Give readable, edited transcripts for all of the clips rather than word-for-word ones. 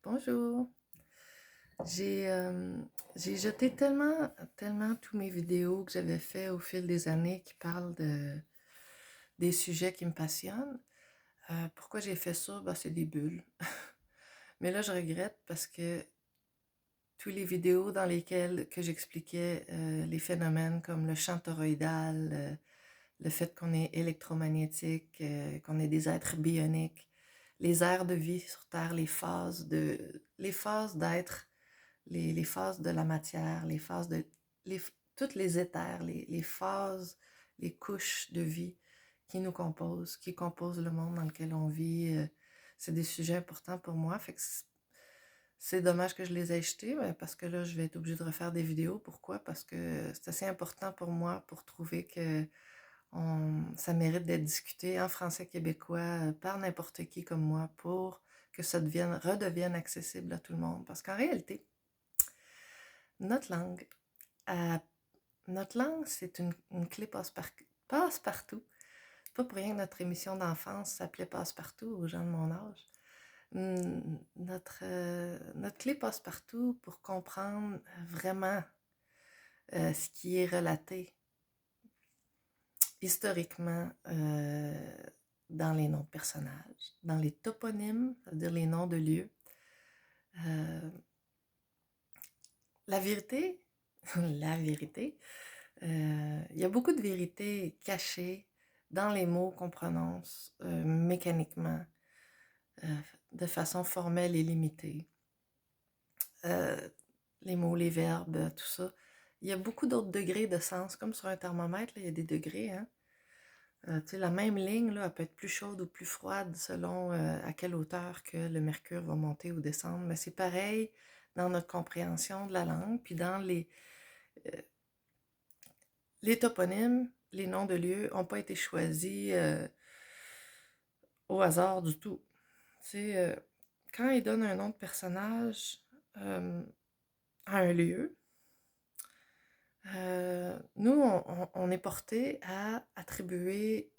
Bonjour. J'ai j'ai jeté tellement tous mes vidéos que j'avais fait au fil des années qui parlent des sujets qui me passionnent. Pourquoi j'ai fait ça? Ben, c'est des bulles. Mais là, je regrette parce que tous les vidéos dans lesquelles que j'expliquais les phénomènes comme le champ toroïdal, le fait qu'on est électromagnétique, qu'on est des êtres bioniques, les aires de vie sur Terre, les phases d'être, les phases de la matière, les phases de, les, toutes les éthers, les phases, les couches de vie qui nous composent, qui composent le monde dans lequel on vit. C'est des sujets importants pour moi. Fait que c'est dommage que je les ai jetés, mais parce que là, je vais être obligée de refaire des vidéos. Pourquoi? Parce que c'est assez important pour moi pour trouver que ça mérite d'être discuté en français québécois par n'importe qui comme moi pour que ça redevienne accessible à tout le monde. Parce qu'en réalité, notre langue, euh, notre langue, c'est une clé passe-partout. C'est pas pour rien que notre émission d'enfance s'appelait Passe-partout aux gens de mon âge. Notre clé passe-partout pour comprendre vraiment ce qui est relaté historiquement dans les noms de personnages, dans les toponymes, c'est-à-dire les noms de lieux. La vérité, la vérité, il y a beaucoup de vérité cachée dans les mots qu'on prononce mécaniquement, de façon formelle et limitée. Les mots, les verbes, tout ça. Il y a beaucoup d'autres degrés de sens, comme sur un thermomètre, là, il y a des degrés, hein. Tu sais, la même ligne, là, elle peut être plus chaude ou plus froide selon à quelle hauteur que le mercure va monter ou descendre. Mais c'est pareil dans notre compréhension de la langue, puis dans les toponymes, les noms de lieux n'ont pas été choisis au hasard du tout. Tu sais, quand ils donnent un nom de personnage à un lieu, nous, on est porté à attribuer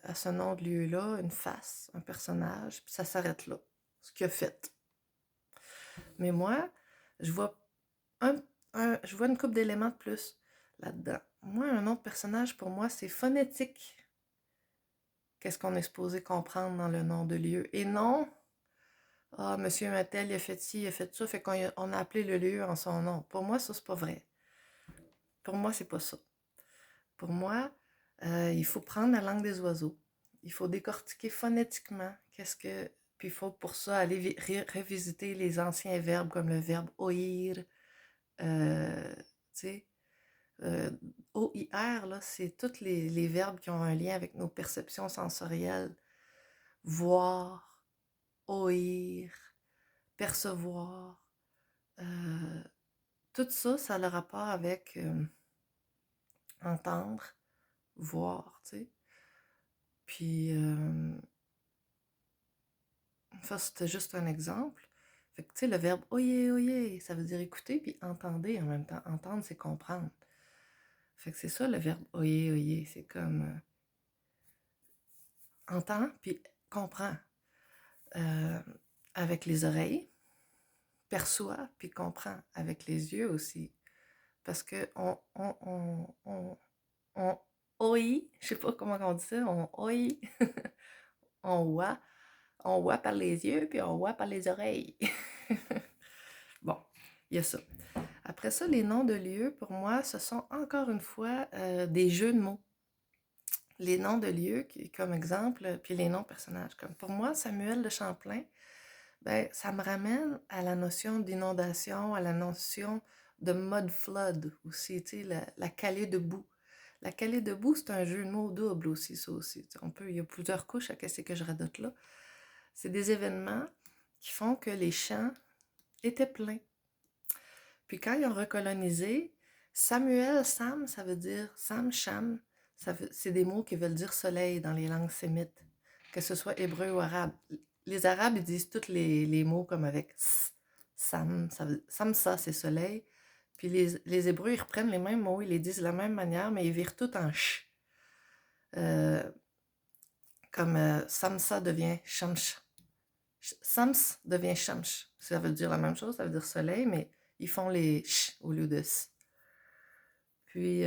à ce nom de lieu-là une face, un personnage, puis ça s'arrête là, ce qu'il a fait. Mais moi, je vois, je vois une couple d'éléments de plus là-dedans. Moi, un nom de personnage, pour moi, c'est phonétique. Qu'est-ce qu'on est supposé comprendre dans le nom de lieu? Et non, ah, monsieur Mattel, il a fait ci, il a fait ça, fait qu'on a appelé le lieu en son nom. Pour moi, ça, c'est pas vrai. Pour moi, c'est pas ça. Pour moi, il faut prendre la langue des oiseaux. Il faut décortiquer phonétiquement puis il faut pour ça aller revisiter les anciens verbes comme le verbe oïr. Tu sais, OIR, là, c'est tous les verbes qui ont un lien avec nos perceptions sensorielles. Voir, oïr, percevoir. Tout ça, ça a le rapport avec entendre, voir, tu sais. Puis, ça, c'était juste un exemple. Fait que, tu sais, le verbe oyez, oyez, ça veut dire écouter puis entender en même temps. Entendre, c'est comprendre. Fait que c'est ça le verbe oyez, oyez. C'est comme entend puis comprend avec les oreilles, perçoit puis comprend avec les yeux aussi. Parce que on oït, je sais pas comment on dit ça, on oït, on voit. On voit par les yeux, puis on voit par les oreilles. Bon, il y a ça. Après ça, les noms de lieux, pour moi, ce sont encore une fois des jeux de mots. Les noms de lieux, comme exemple, puis les noms de personnages. Comme pour moi, Samuel de Champlain, ben, ça me ramène à la notion d'inondation, à la notion de mud flood aussi, tu sais, la calée de boue. La calée de boue, c'est un jeu de mots double aussi, ça aussi. Il y a plusieurs couches à ce que je radote là. C'est des événements qui font que les champs étaient pleins. Puis quand ils ont recolonisé, Samuel, Sam, ça veut dire Sam, Sham, c'est des mots qui veulent dire soleil dans les langues sémites, que ce soit hébreu ou arabe. Les arabes, ils disent tous les mots comme avec Sam, Samsa, c'est soleil. Puis les hébreux, ils reprennent les mêmes mots, ils les disent de la même manière, mais ils virent tout en ch. Comme Samsa devient Shamsh. Sams devient Shamsh. Ça veut dire la même chose, ça veut dire soleil, mais ils font les ch au lieu de s. Puis,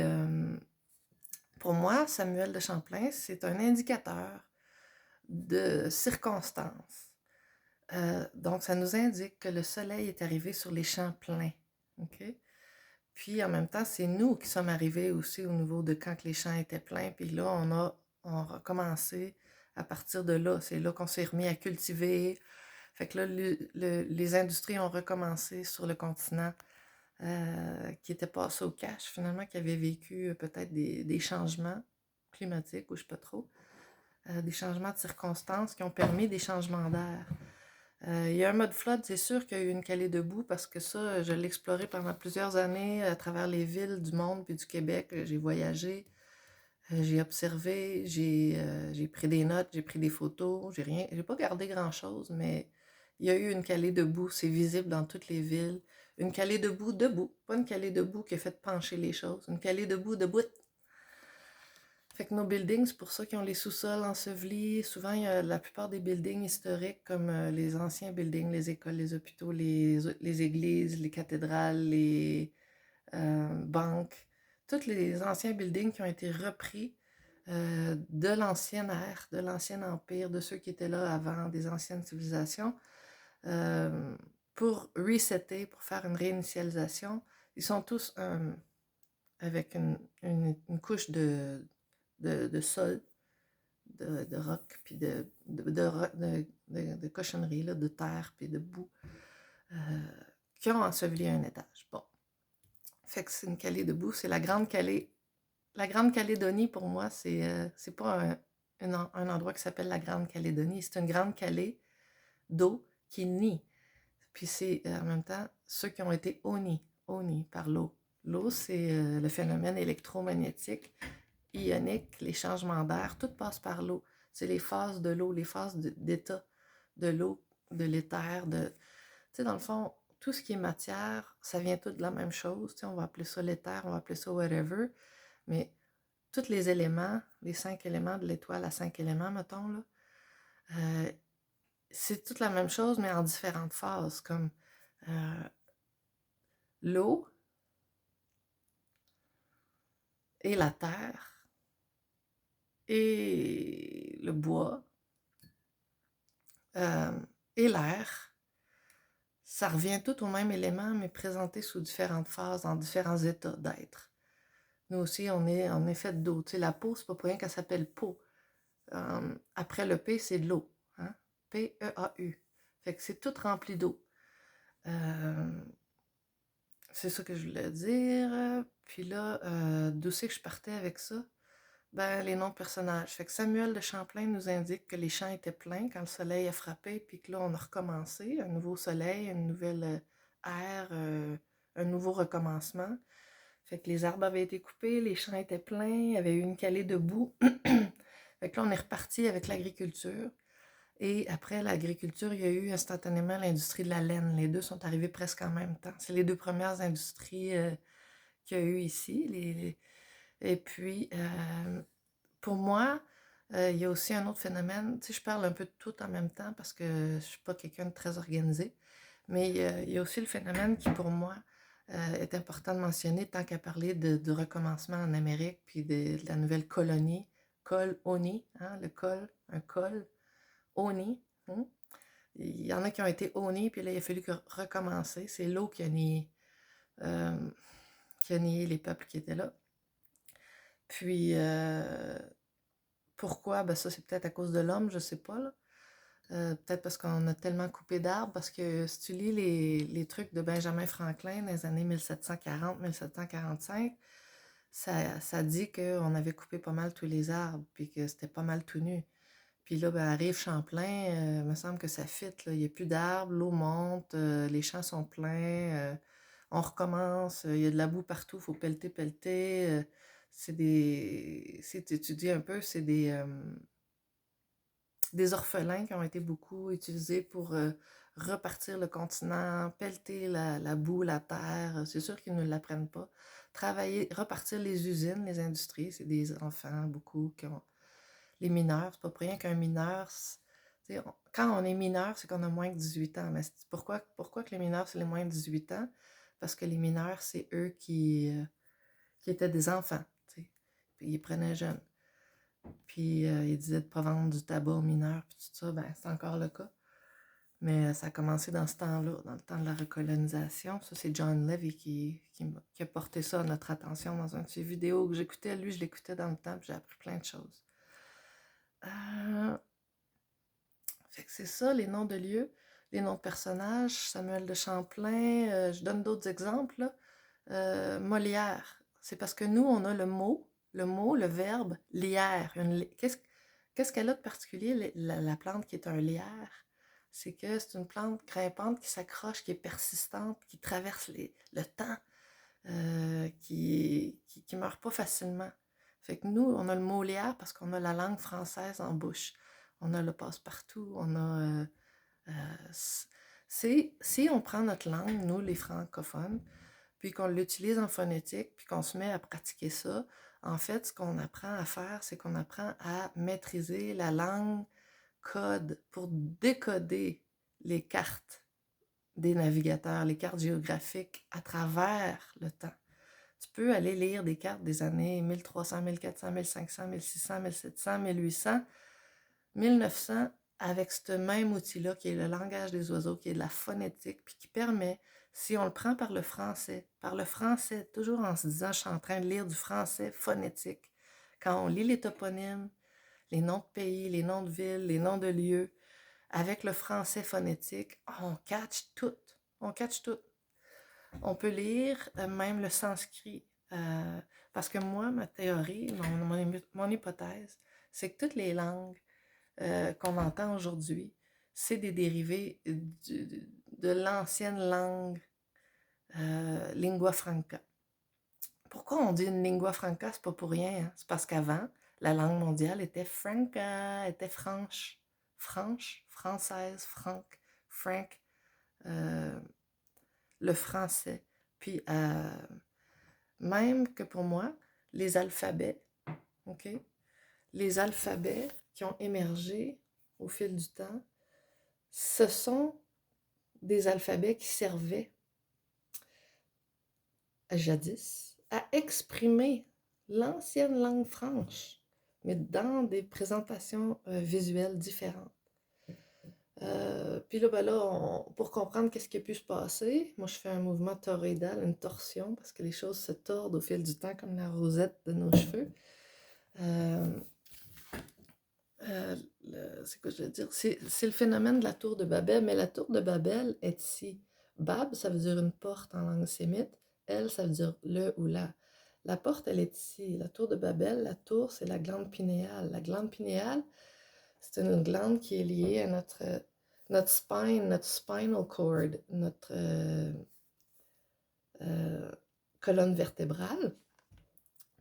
pour moi, Samuel de Champlain, c'est un indicateur de circonstances. Donc, ça nous indique que le soleil est arrivé sur les champs pleins. OK? Puis, en même temps, c'est nous qui sommes arrivés aussi au niveau de quand les champs étaient pleins. Puis là, on a recommencé à partir de là. C'est là qu'on s'est remis à cultiver. Fait que là, les industries ont recommencé sur le continent qui était passé au cash, finalement, qui avait vécu peut-être des changements climatiques, ou je ne sais pas trop, des changements de circonstances qui ont permis des changements d'air. Il y a un mode flood, c'est sûr qu'il y a eu une calée de boue parce que ça, je l'ai exploré pendant plusieurs années à travers les villes du monde puis du Québec. J'ai voyagé, j'ai observé, j'ai pris des notes, j'ai pris des photos, j'ai pas gardé grand-chose, mais il y a eu une calée de boue, c'est visible dans toutes les villes. Une calée de boue debout, pas une calée de boue qui a fait pencher les choses, une calée de boue debout. Fait que nos buildings, c'est pour ça qu'ils ont les sous-sols ensevelis. Souvent, il y a la plupart des buildings historiques, comme les anciens buildings, les écoles, les hôpitaux, les églises, les cathédrales, les banques, tous les anciens buildings qui ont été repris de l'ancienne ère, de l'ancien empire, de ceux qui étaient là avant, des anciennes civilisations, euh, pour resetter, pour faire une réinitialisation. Ils sont tous avec une couche de sol, de roc, puis de cochonnerie, là, de terre, puis de boue, qui ont enseveli un étage. Bon. Fait que c'est une calée de boue, c'est la Grande Calais. La Grande-Calédonie, pour moi, c'est pas un endroit qui s'appelle la Grande-Calédonie, c'est une Grande Calais d'eau qui nie. Puis c'est en même temps ceux qui ont été honnis par l'eau. L'eau, c'est le phénomène électromagnétique, ionique, les changements d'air, tout passe par l'eau. C'est les phases de l'eau, les phases d'état de l'eau, de l'éther, tu sais, dans le fond, tout ce qui est matière, ça vient tout de la même chose. Tu sais, on va appeler ça l'éther, on va appeler ça whatever, mais tous les éléments, les 5 éléments de l'étoile à 5 éléments, mettons, là, c'est toute la même chose, mais en différentes phases, comme l'eau et la terre et le bois et l'air. Ça revient tout au même élément, mais présenté sous différentes phases, en différents états d'être. Nous aussi, on est fait d'eau. Tu sais, la peau, c'est pas pour rien qu'elle s'appelle peau. Après le P, c'est de l'eau. Hein? P-E-A-U. Fait que c'est tout rempli d'eau. C'est ça que je voulais dire. Puis là, d'où c'est que je partais avec ça? Ben, les noms de personnages. Fait que Samuel de Champlain nous indique que les champs étaient pleins quand le soleil a frappé, puis que là, on a recommencé. Un nouveau soleil, une nouvelle ère, un nouveau recommencement. Fait que les arbres avaient été coupés, les champs étaient pleins, il y avait eu une calée de boue. Fait que là, on est reparti avec l'agriculture. Et après l'agriculture, il y a eu instantanément l'industrie de la laine. Les deux sont arrivés presque en même temps. C'est les deux premières industries qu'il y a eu ici. Et puis, pour moi, il y a aussi un autre phénomène. Tu sais, je parle un peu de tout en même temps parce que je ne suis pas quelqu'un de très organisé. Mais il y a aussi le phénomène qui, pour moi, est important de mentionner tant qu'à parler de recommencement en Amérique puis de la nouvelle colonie. Colonie, hein, le col, un col, oni. Hein? Il y en a qui ont été honnis, puis là, il a fallu recommencer. C'est l'eau qui a nié les peuples qui étaient là. Puis, pourquoi? Ben ça, c'est peut-être à cause de l'homme, je sais pas, là. Peut-être parce qu'on a tellement coupé d'arbres, parce que si tu lis les trucs de Benjamin Franklin dans les années 1740-1745, ça dit qu'on avait coupé pas mal tous les arbres, puis que c'était pas mal tout nu. Puis là, ben, arrive Champlain, il me semble que ça fit, là. Il n'y a plus d'arbres, l'eau monte, les champs sont pleins, on recommence, il y a de la boue partout, il faut pelleter, pelleter. Si tu étudies un peu, c'est des orphelins qui ont été beaucoup utilisés pour repartir le continent, pelleter la boue, la terre. C'est sûr qu'ils ne l'apprennent pas. Travailler, repartir les usines, les industries, c'est des enfants, beaucoup, qui ont les mineurs. C'est pas pour rien qu'un mineur, Quand on est mineur, c'est qu'on a moins que 18 ans. Mais pourquoi que les mineurs, c'est les moins de 18 ans? Parce que les mineurs, c'est eux qui étaient des enfants. T'sais. Puis ils prenaient jeunes. Puis ils disaient de ne pas vendre du tabac aux mineurs, puis tout ça, ben c'est encore le cas. Mais ça a commencé dans ce temps-là, dans le temps de la recolonisation. Ça, c'est John Levy qui a porté ça à notre attention dans une de ses vidéos que j'écoutais. Lui, je l'écoutais dans le temps, puis j'ai appris plein de choses. Fait que c'est ça, les noms de lieux, les noms de personnages, Samuel de Champlain, je donne d'autres exemples, là. Molière, c'est parce que nous, on a le verbe lière. Qu'est-ce qu'elle a de particulier, la plante qui est un lierre? C'est que c'est une plante grimpante qui s'accroche, qui est persistante, qui traverse le temps, qui meurt pas facilement. Fait que nous, on a le mot lierre parce qu'on a la langue française en bouche. On a le passe-partout, on a... si on prend notre langue, nous, les francophones, puis qu'on l'utilise en phonétique, puis qu'on se met à pratiquer ça, en fait, ce qu'on apprend à faire, c'est qu'on apprend à maîtriser la langue code pour décoder les cartes des navigateurs, les cartes géographiques à travers le temps. Tu peux aller lire des cartes des années 1300, 1400, 1500, 1600, 1700, 1800, 1900 avec ce même outil-là qui est le langage des oiseaux, qui est de la phonétique, puis qui permet, si on le prend par le français, toujours en se disant, je suis en train de lire du français phonétique. Quand on lit les toponymes, les noms de pays, les noms de villes, les noms de lieux, avec le français phonétique, on catch tout. On catch tout. On peut lire même le sanskrit. Parce que moi, ma théorie, mon hypothèse, c'est que toutes les langues qu'on entend aujourd'hui, c'est des dérivés de l'ancienne langue lingua franca. Pourquoi on dit une lingua franca? C'est pas pour rien. Hein? C'est parce qu'avant, la langue mondiale était franca, était franche. Franche, française, frank, le français. Puis, même que pour moi, les alphabets, OK? Les alphabets qui ont émergé au fil du temps, ce sont des alphabets qui servaient jadis à exprimer l'ancienne langue franche, mais dans des présentations visuelles différentes. Puis là, pour comprendre qu'est-ce qui a pu se passer, moi je fais un mouvement toroïdal, une torsion, parce que les choses se tordent au fil du temps comme la rosette de nos cheveux. C'est quoi je veux dire? C'est le phénomène de la tour de Babel, mais la tour de Babel est ici. Bab, ça veut dire une porte en langue sémite. Elle, ça veut dire le ou la. La porte, elle est ici. La tour de Babel, la tour, c'est la glande pinéale. La glande pinéale, c'est une glande qui est liée à notre spine, notre spinal cord, notre colonne vertébrale.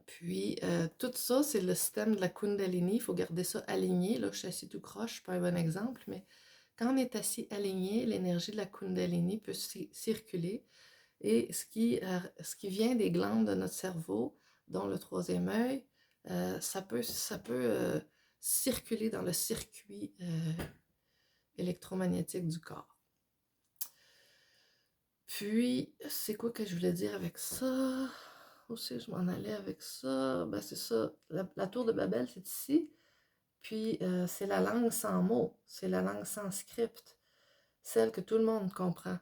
Puis, tout ça, c'est le système de la Kundalini. Il faut garder ça aligné. Là, je suis assis tout croche, c'est pas un bon exemple, mais quand on est assis aligné, l'énergie de la Kundalini peut circuler. Et ce qui vient des glandes de notre cerveau, dont le troisième œil, ça peut circuler dans le circuit électromagnétique du corps. Puis, c'est quoi que je voulais dire avec ça? Aussi, je m'en allais avec ça. Ben, c'est ça. La tour de Babel, c'est ici. Puis, c'est la langue sans mots. C'est la langue sans script. Celle que tout le monde comprend.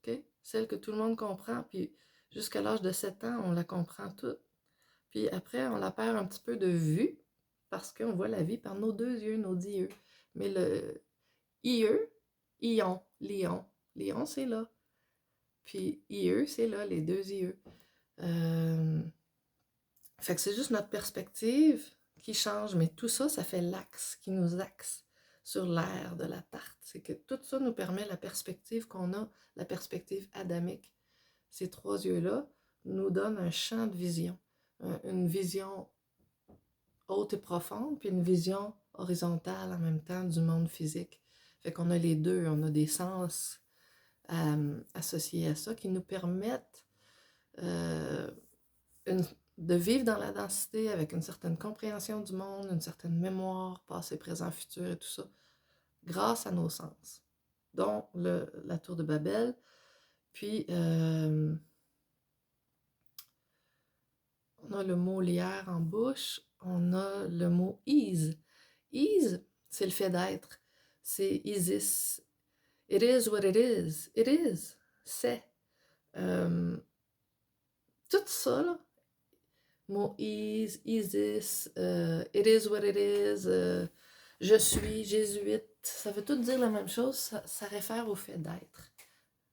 OK? Celle que tout le monde comprend. Puis, jusqu'à l'âge de 7 ans, on la comprend toute. Puis après, on la perd un petit peu de vue parce qu'on voit la vie par nos 2 yeux, nos 10 yeux. Mais le IE, Lion, c'est là. Puis IE, c'est là, les 2 IE. Fait que c'est juste notre perspective qui change, mais tout ça, ça fait l'axe, qui nous axe sur l'air de la tarte. C'est que tout ça nous permet la perspective qu'on a, la perspective adamique. Ces 3 yeux-là nous donnent un champ de vision, une vision haute et profonde, puis une vision horizontale en même temps du monde physique. Fait qu'on a les deux, on a des sens associés à ça qui nous permettent de vivre dans la densité avec une certaine compréhension du monde, une certaine mémoire, passé, présent, futur et tout ça, grâce à nos sens, dont la tour de Babel. Puis, on a le mot lière en bouche, on a le mot ease. Ease, c'est le fait d'être. C'est Isis. It is what it is. It is. C'est. Tout ça, là, mot ease, Isis, it is what it is, je suis, jésuite, ça veut tout dire la même chose, ça réfère au fait d'être.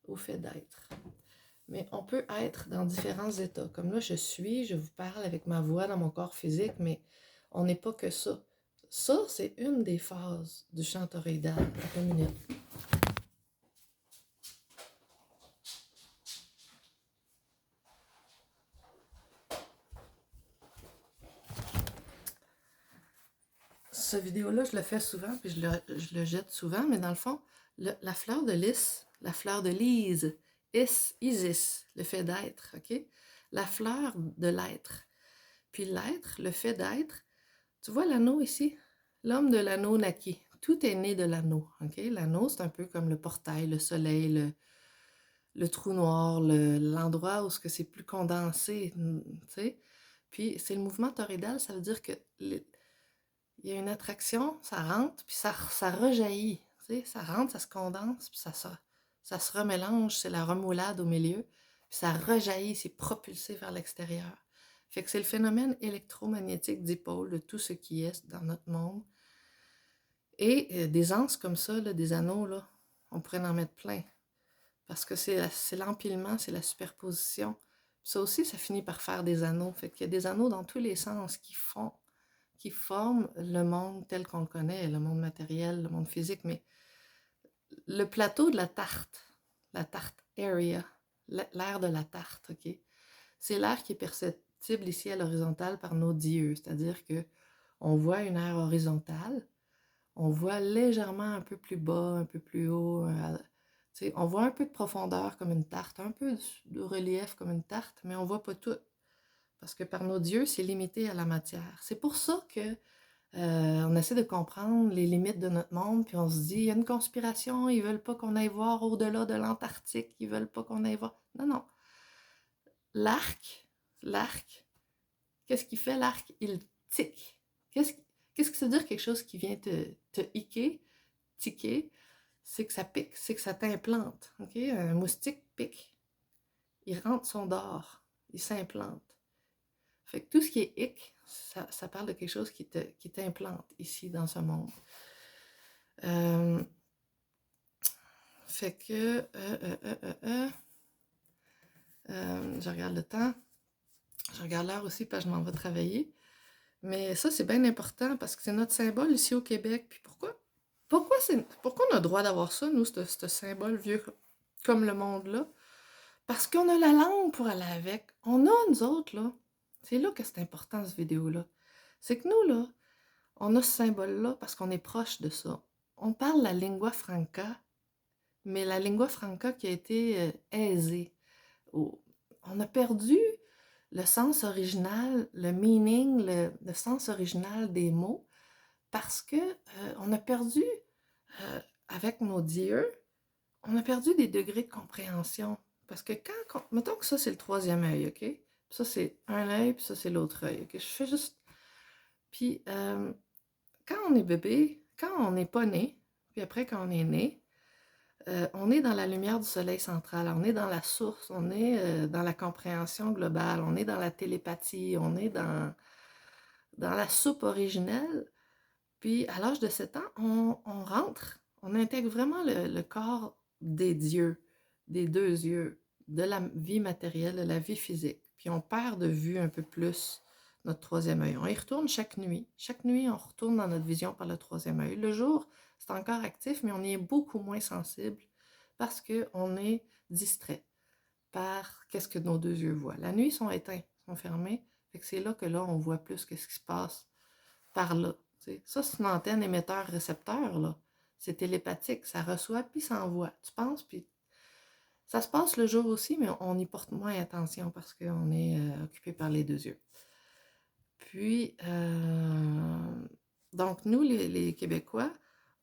Au fait d'être. Mais on peut être dans différents états. Comme là, je vous parle avec ma voix dans mon corps physique, mais on n'est pas que ça. Ça, c'est une des phases du chant toroïdal. Attends une minute. Cette vidéo-là, je le fais souvent, puis je le jette souvent, mais dans le fond, la fleur de lys, la fleur de lys, Isis, le fait d'être, OK? La fleur de l'être. Puis l'être, le fait d'être, tu vois l'anneau ici? L'homme de l'anneau naquit. Tout est né de l'anneau, OK? L'anneau, c'est un peu comme le portail, le soleil, le trou noir, l'endroit où c'est plus condensé, tu sais? Puis c'est le mouvement toroïdal, ça veut dire que il y a une attraction, ça rentre, puis ça rejaillit, tu sais? Ça rentre, ça se condense, puis ça se remélange, c'est la remoulade au milieu, puis ça rejaillit, c'est propulsé vers l'extérieur. Fait que c'est le phénomène électromagnétique dipôle de tout ce qui est dans notre monde. Et des anses comme ça, là, des anneaux, là, on pourrait en mettre plein. Parce que c'est l'empilement, c'est la superposition. Puis ça aussi, ça finit par faire des anneaux. Fait qu'il y a des anneaux dans tous les sens qui forment le monde tel qu'on le connaît, le monde matériel, le monde physique. Mais le plateau de la tarte area, l'air de la tarte, OK? C'est l'air qui est perceptible ici à l'horizontale par nos dieux. C'est-à-dire que on voit une aire horizontale, on voit légèrement un peu plus bas, un peu plus haut, on voit un peu de profondeur comme une tarte, un peu de relief comme une tarte, mais on voit pas tout. Parce que par nos dieux, c'est limité à la matière. C'est pour ça que on essaie de comprendre les limites de notre monde, puis on se dit, il y a une conspiration, ils veulent pas qu'on aille voir au-delà de l'Antarctique, ils veulent pas qu'on aille voir... Non, non. L'arc, qu'est-ce qu'il fait l'arc? Il tique. Qu'est-ce que ça veut dire quelque chose qui vient te hiquer, tiquer? C'est que ça pique, c'est que ça t'implante. OK? Un moustique pique. Il rentre son dard. Il s'implante. Fait que tout ce qui est hic, ça parle de quelque chose qui t'implante ici dans ce monde. Fait que je regarde le temps. Je regarde l'heure aussi parce que je m'en vais travailler. Mais ça, c'est bien important parce que c'est notre symbole ici au Québec. Puis pourquoi on a le droit d'avoir ça, nous, ce symbole vieux comme le monde-là? Parce qu'on a la langue pour aller avec. On a, nous autres, là. C'est là que c'est important, cette vidéo-là. C'est que nous, là, on a ce symbole-là parce qu'on est proche de ça. On parle la lingua franca, mais la lingua franca qui a été aisée. On a perdu le sens original, le meaning, le sens original des mots, parce que on a perdu, avec nos dieux, on a perdu des degrés de compréhension. Parce que mettons que ça, c'est le troisième œil, OK? Puis ça, c'est un œil, puis ça, c'est l'autre œil, OK? Je fais juste... Puis, quand on est bébé, quand on n'est pas né, puis après, quand on est né, on est dans la lumière du soleil central, on est dans la source, on est dans la compréhension globale, on est dans la télépathie, on est dans la soupe originelle. Puis à l'âge de 7 ans, on rentre, on intègre vraiment le corps des dieux, des deux yeux, de la vie matérielle, de la vie physique. Puis on perd de vue un peu plus notre troisième œil. On y retourne chaque nuit. Chaque nuit, on retourne dans notre vision par le troisième œil. Le jour, c'est encore actif, mais on y est beaucoup moins sensible parce qu'on est distrait par qu'est-ce que nos deux yeux voient. La nuit, ils sont éteints, sont fermés. Fait que c'est là que là, on voit plus qu'est-ce qui se passe par là. T'sais. Ça, c'est une antenne émetteur-récepteur, là. C'est télépathique, ça reçoit puis ça envoie. Tu penses, puis ça se passe le jour aussi, mais on y porte moins attention parce qu'on est occupé par les deux yeux. Puis, donc nous, les Québécois,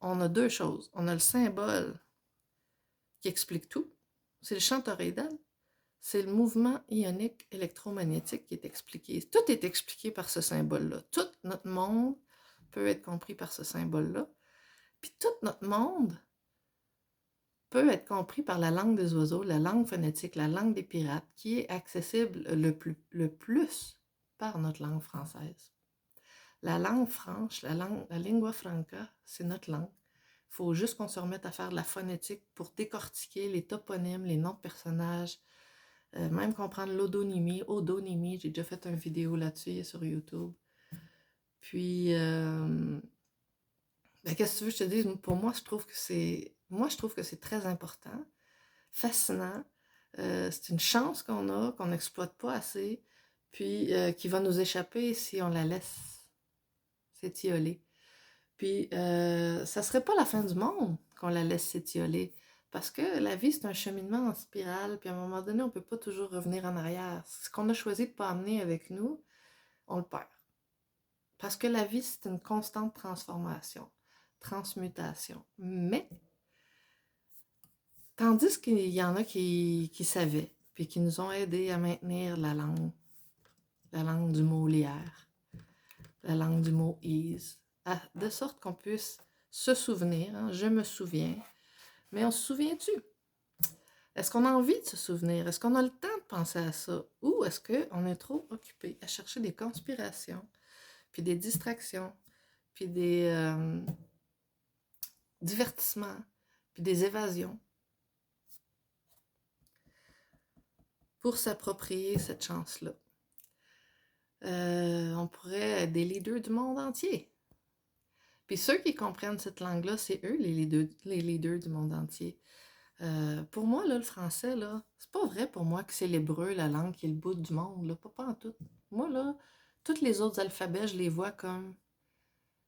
on a deux choses. On a le symbole qui explique tout. C'est le champ toroïdal. C'est le mouvement ionique électromagnétique qui est expliqué. Tout est expliqué par ce symbole-là. Tout notre monde peut être compris par ce symbole-là. Puis tout notre monde peut être compris par la langue des oiseaux, la langue phonétique, la langue des pirates, qui est accessible le plus par notre langue française. La langue franche, la lingua franca, c'est notre langue. Il faut juste qu'on se remette à faire de la phonétique pour décortiquer les toponymes, les noms de personnages, même comprendre odonymie, j'ai déjà fait une vidéo là-dessus sur YouTube. Puis, qu'est-ce que tu veux que je te dise? Pour moi, je trouve que c'est très important, fascinant. C'est une chance qu'on n'exploite pas assez, puis qui va nous échapper si on la laisse s'étioler. Puis, ça serait pas la fin du monde qu'on la laisse s'étioler, parce que la vie, c'est un cheminement en spirale, puis à un moment donné, on peut pas toujours revenir en arrière. Ce qu'on a choisi de pas amener avec nous, on le perd. Parce que la vie, c'est une constante transformation, transmutation. Mais, tandis qu'il y en a qui savaient, puis qui nous ont aidés à maintenir la langue du mot lière, la langue du mot is, de sorte qu'on puisse se souvenir, hein, je me souviens, mais on se souvient-tu? Est-ce qu'on a envie de se souvenir? Est-ce qu'on a le temps de penser à ça? Ou est-ce qu'on est trop occupé à chercher des conspirations, puis des distractions, puis des divertissements, puis des évasions pour s'approprier cette chance-là? On pourrait être des leaders du monde entier. Puis ceux qui comprennent cette langue-là, c'est eux les leaders du monde entier. Pour moi, là, le français, là, c'est pas vrai pour moi que c'est l'hébreu, la langue qui est le bout du monde, là, pas en tout. Moi, là, tous les autres alphabets, je les vois comme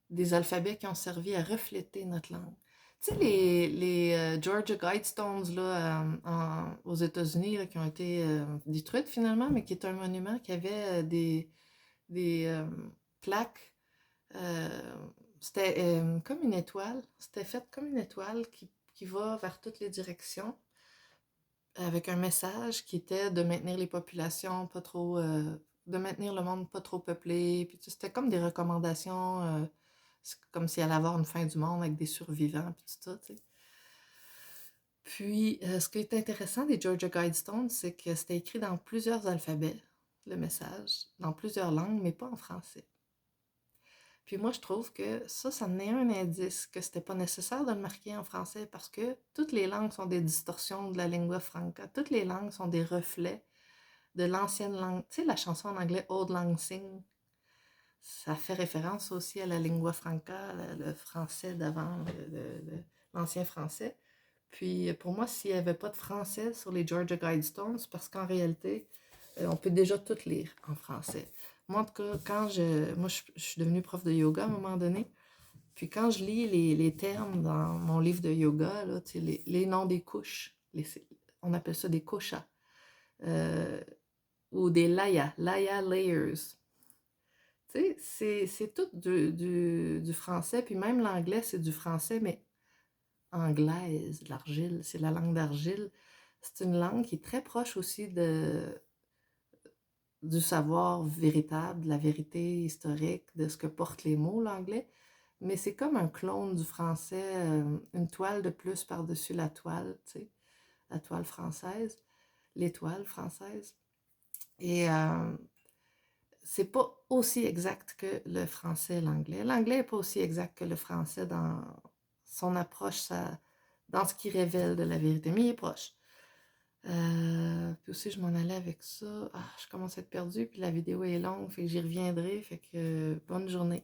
des alphabets qui ont servi à refléter notre langue. Tu sais, les Georgia Guidestones, là, aux États-Unis, là, qui ont été détruites finalement, mais qui est un monument qui avait des plaques. C'était comme une étoile. C'était fait comme une étoile qui va vers toutes les directions, avec un message qui était de maintenir les populations pas trop, de maintenir le monde pas trop peuplé. Puis c'était comme des recommandations, comme s'il allait y avoir une fin du monde avec des survivants, puis tout ça, tu sais. Puis, ce qui est intéressant des Georgia Guidestones, c'est que c'était écrit dans plusieurs alphabets, le message, dans plusieurs langues, mais pas en français. Puis moi, je trouve que ça me met un indice que c'était pas nécessaire de le marquer en français parce que toutes les langues sont des distorsions de la lingua franca. Toutes les langues sont des reflets de l'ancienne langue. Tu sais, la chanson en anglais Old Lang Syne, ça fait référence aussi à la lingua franca, le français d'avant, l'ancien français. Puis pour moi, s'il n'y avait pas de français sur les Georgia Guidestones, c'est parce qu'en réalité, on peut déjà tout lire en français. Moi, en tout cas, moi, je suis devenue prof de yoga à un moment donné. Puis quand je lis les termes dans mon livre de yoga, là, tu sais, les noms des couches, on appelle ça des koshas, ou des laya layers. Tu sais, c'est tout du français, puis même l'anglais, c'est du français, mais anglaise, l'argile, c'est la langue d'argile. C'est une langue qui est très proche aussi du savoir véritable, de la vérité historique, de ce que portent les mots, l'anglais. Mais c'est comme un clone du français, une toile de plus par-dessus la toile, tu sais, la toile française, l'étoile française. Et c'est pas aussi exact que le français et l'anglais. L'anglais n'est pas aussi exact que le français dans son approche, dans ce qu'il révèle de la vérité, mais il est proche. Puis aussi, je m'en allais avec ça. Je commence à être perdue, puis la vidéo est longue, fait que j'y reviendrai. Fait que bonne journée.